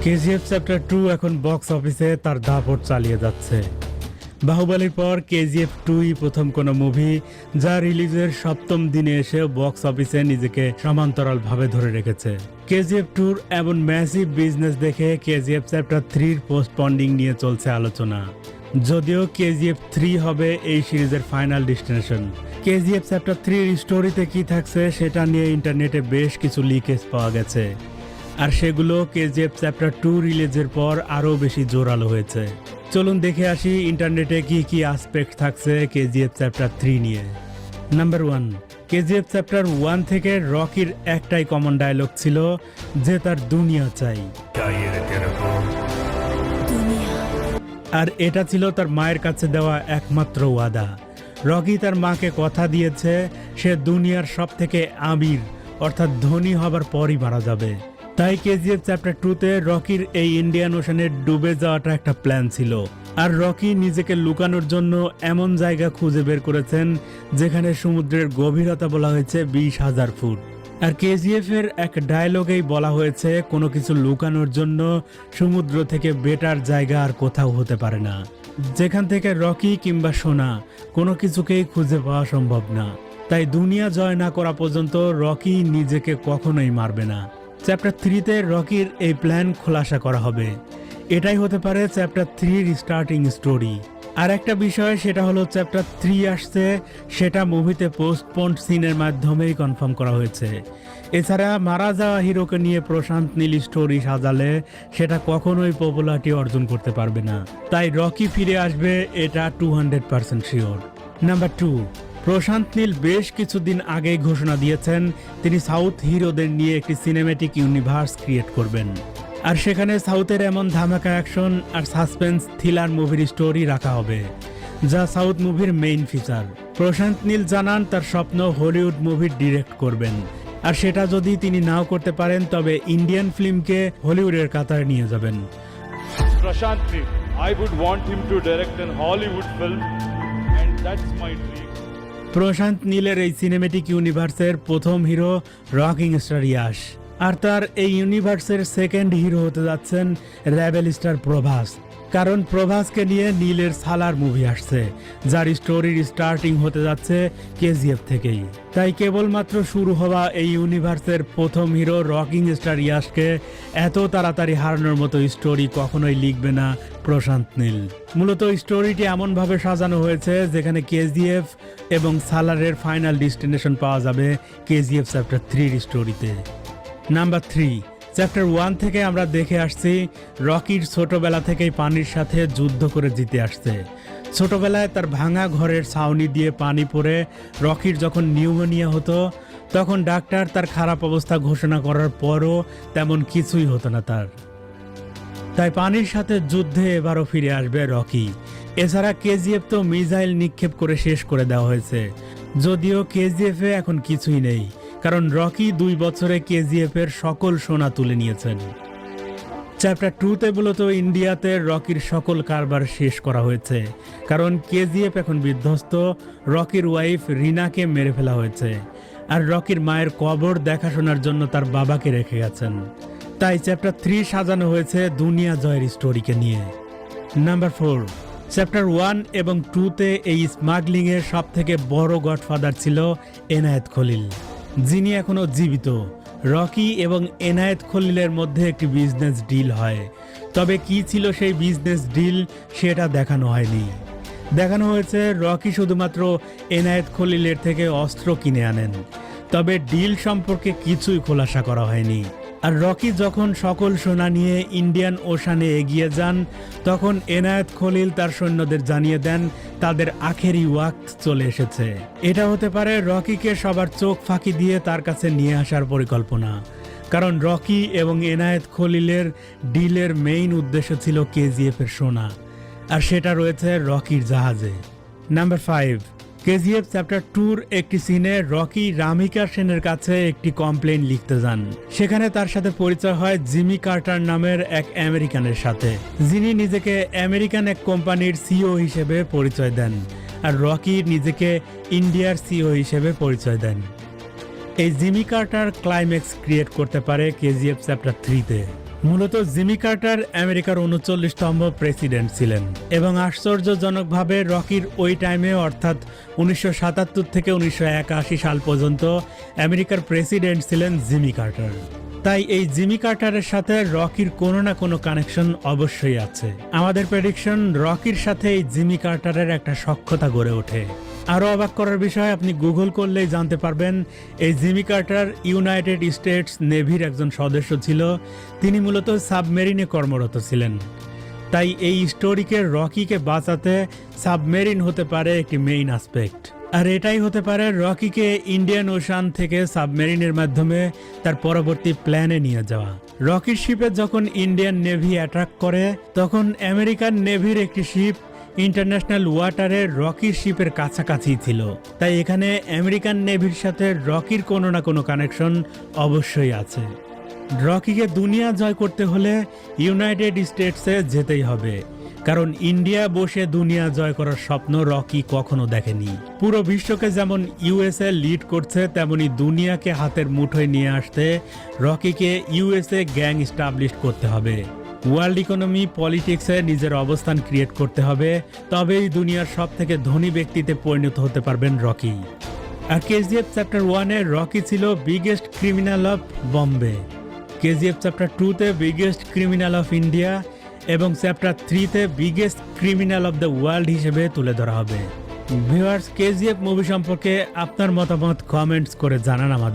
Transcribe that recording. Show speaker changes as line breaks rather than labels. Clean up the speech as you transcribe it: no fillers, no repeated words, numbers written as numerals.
KGF chapter 2 এখন box অফিসে তার দাপট চালিয়ে যাচ্ছে। বাহুবলীর পর কেজিএফ 2ই প্রথম কোনো মুভি যা রিলিজের সপ্তম দিনে এসে বক্স অফিসে নিজেকে সমান্তরালভাবে ধরে রেখেছে। কেজিএফ 2-র এমন ম্যাসিভ বিজনেস দেখে কেজিএফ চ্যাপ্টার 3-র পোস্টপন্ডিং নিয়ে চলছে আলোচনা। যদিও কেজিএফ 3 হবে এই সিরিজের ফাইনাল ডেস্টিনেশন। কেজিএফ চ্যাপ্টার 3-র স্টোরিতে কি থাকছে সেটা নিয়ে ইন্টারনেটে বেশ কিছু লিকেজ পাওয়া গেছে, আর সেগুলো কেজিএফ চ্যাপ্টার 2 রিলিজের পর আরও বেশি জোরালো হয়েছে। চলুন দেখে আসি ইন্টারনেটে কি কি আসপেক্ট থাকছে কেজিএফ চ্যাপ্টার 3 নিয়ে। নাম্বার 1, কেজিএফ চ্যাপ্টার 1 থেকে রকির একটাই কমন ডায়লগ ছিল যে তার দুনিয়া চাই, আর এটা ছিল তার মায়ের কাছে দেওয়া একমাত্র ওয়াদা। রকি তার মাকে কথা দিয়েছে সে দুনিয়ার সব থেকে আমির অর্থাৎ ধনী হবার পরই মারা যাবে। তাই কেজিএফ চ্যাপ্টার 2-তে রকির এই ইন্ডিয়ান ওশানে ডুবে যাওয়াটা একটা প্ল্যান ছিল, আর রকি নিজেকে লুকানোর জন্য এমন জায়গা খুঁজে বের করেছেন যেখানে সমুদ্রের গভীরতা বলা হয়েছে 20,000 ফুট। আর কেজিএফ এর এক ডায়লগেই বলা হয়েছে কোনো কিছু লুকানোর জন্য সমুদ্র থেকে বেটার জায়গা আর কোথাও হতে পারে না, যেখান থেকে রকি কিংবা সোনা কোনো কিছুকেই খুঁজে পাওয়া সম্ভব না। তাই দুনিয়া জয় না করা পর্যন্ত রকি নিজেকে কখনোই মারবে না। চ্যাপ্টার 3-তে রকির এই প্ল্যান খোলাসা করা হবে। এটাই হতে পারে চ্যাপ্টার 3-র স্টার্টিং স্টোরি। আর একটা বিষয় সেটা হলো চ্যাপ্টার 3 আসছে সেটা মুভিতে পোস্টপন্ড সিনের মাধ্যমেই কনফার্ম করা হয়েছে। এছাড়া মারা যাওয়া হিরোকে নিয়ে প্রশান্ত নীল স্টোরি সাজালে সেটা কখনোই পপুলারিটি অর্জন করতে পারবে না। তাই রকি ফিরে আসবে এটা 200% শিওর। নাম্বার 2, প্রশান্ত নীল বেশ কিছুদিন আগেই ঘোষণা দিয়েছেন তিনি সাউথ হিরোদের নিয়ে একটি সিনেম্যাটিক ইউনিভার্স ক্রিয়েট করবেন, আর সেখানে সাউথের এমন ধামাকা অ্যাকশন আর সাসপেন্স থ্রিলার মুভির স্টোরি রাখা হবে যা সাউথ মুভির মেইন ফিচার। প্রশান্ত নীল জানান তার স্বপ্ন হলিউড মুভি ডিরেক্ট করবেন, আর সেটা যদি তিনি নাও করতে পারেন তবে ইন্ডিয়ান ফিল্মকে হলিউডের কাতারে নিয়ে যাবেন।
Prashant Neil, I would want him to direct an Hollywood film, and that's my dream.
প্রশান্ত নীলের এই সিনেমেটিক ইউনিভার্সের প্রথম হিরো রকিং স্টার ইয়াশ, আর তার এই ইউনিভার্সের সেকেন্ড হিরো হতে যাচ্ছেন রেবেল স্টার প্রভাস। কারণ প্রভাসকে নিয়ে নীলের সালার মুভি আসছে যার স্টোরির স্টার্টিং হতে যাচ্ছে কেজিএফ থেকেই। তাই কেবলমাত্র শুরু হওয়া এই ইউনিভার্সের প্রথম হিরো রকিং স্টার ইয়াশকে এত তাড়াতাড়ি হারানোর মতো স্টোরি কখনোই লিখবে না প্রশান্ত নীল। মূলত স্টোরিটি এমনভাবে সাজানো হয়েছে যেখানে কেজিএফ এবং সালারের ফাইনাল ডেস্টিনেশন পাওয়া যাবে কেজিএফ চ্যাপ্টার 3-র স্টোরিতে। নাম্বার 3, চ্যাপ্টার 1 থেকে আমরা দেখে আসছি রকির ছোটবেলা থেকেই পানির সাথে যুদ্ধ করে জিতে আসছে। ছোটবেলায় তার ভাঙা ঘরের ছাউনি দিয়ে পানি পড়ে রকির যখন নিউমোনিয়া হতো তখন ডাক্তার তার খারাপ অবস্থা ঘোষণা করার পরও তেমন কিছুই হতো না তার। তাই পানির সাথে যুদ্ধে এবারও ফিরে আসবে রকি। এছাড়া কেজিএফ তো মিসাইল নিক্ষেপ করে শেষ করে দেওয়া হয়েছে, যদিও কেজিএফে এখন কিছুই নেই কারণ রকি 2 বছরে কেজিএফ এর সকল সোনা তুলে নিয়েছেন। চ্যাপ্টার 2-তে মূলত ইন্ডিয়াতে রকির সকল কারবার শেষ করা হয়েছে কারণ কেজিএফ এখন বিধ্বস্ত। রকির ওয়াইফ রিনাকে মেরে ফেলা হয়েছে, আর রকির মায়ের কবর দেখাশোনার জন্য তার বাবাকে রেখে গেছেন। তাই চ্যাপ্টার 3 সাজানো হয়েছে দুনিয়া জয়ের স্টোরিকে নিয়ে। নাম্বার 4, চ্যাপ্টার 1 এবং 2-তে এই স্মাগলিং এর সব থেকে বড় গডফাদার ছিল এনায়েত খলিল, যিনি এখনো জীবিত। রকি এবং এনায়েত খলিলের মধ্যে একটি বিজনেস ডিল হয়, তবে কি ছিল সেই বিজনেস ডিল সেটা দেখানো হয়নি। দেখানো হয়েছে রকি শুধুমাত্র এনায়েত খলিলের থেকে অস্ত্র কিনে আনেন, তবে ডিল সম্পর্কে কিছুই খোলাসা করা হয়নি। আর রকি যখন সকল সোনা নিয়ে ইন্ডিয়ান ওশানে এগিয়ে যান তখন এনায়েত খলিল তার সৈন্যদের জানিয়ে দেন তাদের আখেরি ওয়াক্ত চলে এসেছে। এটা হতে পারে রকিকে সবার চোখ ফাঁকি দিয়ে তার কাছে নিয়ে আসার পরিকল্পনা, কারণ রকি এবং এনায়েত খলিলের ডিলের মেইন উদ্দেশ্য ছিল কেজিএফ এর সোনা, আর সেটা রয়েছে রকির জাহাজে। নাম্বার 5, কেজিএফ চ্যাপ্টার 2-র একটি সিনে রকি রামিকা সেনের কাছে একটি কমপ্লেইন লিখতে যান। সেখানে তার সাথে পরিচয় হয় জিমি কার্টার নামের এক আমেরিকানের সাথে, যিনি নিজেকে আমেরিকান এক কোম্পানির সিইও হিসেবে পরিচয় দেন, আর রকি নিজেকে ইন্ডিয়ার সিইও হিসেবে পরিচয় দেন। এই জিমি কার্টার ক্লাইম্যাক্স ক্রিয়েট করতে পারে কেজিএফ চ্যাপ্টার 3-তে। মূলত জিমি কার্টার আমেরিকার 39তম প্রেসিডেন্ট ছিলেন এবং আশ্চর্যজনকভাবে রকির ওই টাইমে অর্থাৎ 1977 থেকে 1981 সাল পর্যন্ত আমেরিকার প্রেসিডেন্ট ছিলেন জিমি কার্টার। তাই এই জিমি কার্টারের সাথে রকির কোনো না কোনো কানেকশন অবশ্যই আছে। আমাদের প্রেডিকশন, রকির সাথে এই জিমি কার্টারের একটা সখ্যতা গড়ে ওঠে। আরও অবাক করার বিষয়, আপনি গুগল করলেই জানতে পারবেন এই জিমি কার্টার ইউনাইটেড স্টেটস নেভির একজন সদস্য ছিল। তিনি মূলত সাবমেরিনে কর্মরত ছিলেন। তাই এই স্টোরিকে রকিকে বাঁচাতে সাবমেরিন হতে পারে একটি মেইন অ্যাসপেক্ট। আর এটাই হতে পারে রকিকে ইন্ডিয়ান ওশান থেকে সাবমেরিনের মাধ্যমে তার পরবর্তী প্ল্যানে নিয়ে যাওয়া। রকির শিপে যখন ইন্ডিয়ান নেভি অ্যাটাক করে, তখন আমেরিকান নেভির একটি শিপ ইন্টারন্যাশনাল ওয়াটারে রকির শিপের কাছাকাছি ছিল। তাই এখানে আমেরিকান নেভির সাথে রকির কোনো না কোনো কানেকশন অবশ্যই আছে। রকিকে দুনিয়া জয় করতে হলে ইউনাইটেড স্টেটসে যেতেই হবে, কারণ ইন্ডিয়া বসে দুনিয়া জয় করার স্বপ্ন রকি কখনো দেখেনি। পুরো বিশ্বকে যেমন ইউএসএ লিড করছে, তেমনি দুনিয়াকে হাতের মুঠোয় নিয়ে আসতে রকিকে ইউএসএ গ্যাং এস্টাবলিশ করতে হবে। ওয়ার্ল্ড ইকোনমি, পলিটিক্সে নিজের অবস্থান ক্রিয়েট করতে হবে, তবেই দুনিয়ার সব থেকে ধনী ব্যক্তিতে পরিণত হতে পারবেন রকি। আর কেজিএফ চ্যাপ্টার 1-এ রকি ছিল biggest criminal of Bombay, KGF chapter 2-তে বিগেস্ট ক্রিমিনাল অফ ইন্ডিয়া এবং চ্যাপ্টার 3-তে biggest criminal of the world হিসেবে তুলে ধরা হবে। ভিউয়ার্স, কেজিএফ মুভি সম্পর্কে আপনার মতামত কমেন্টস করে জানান আমাদের।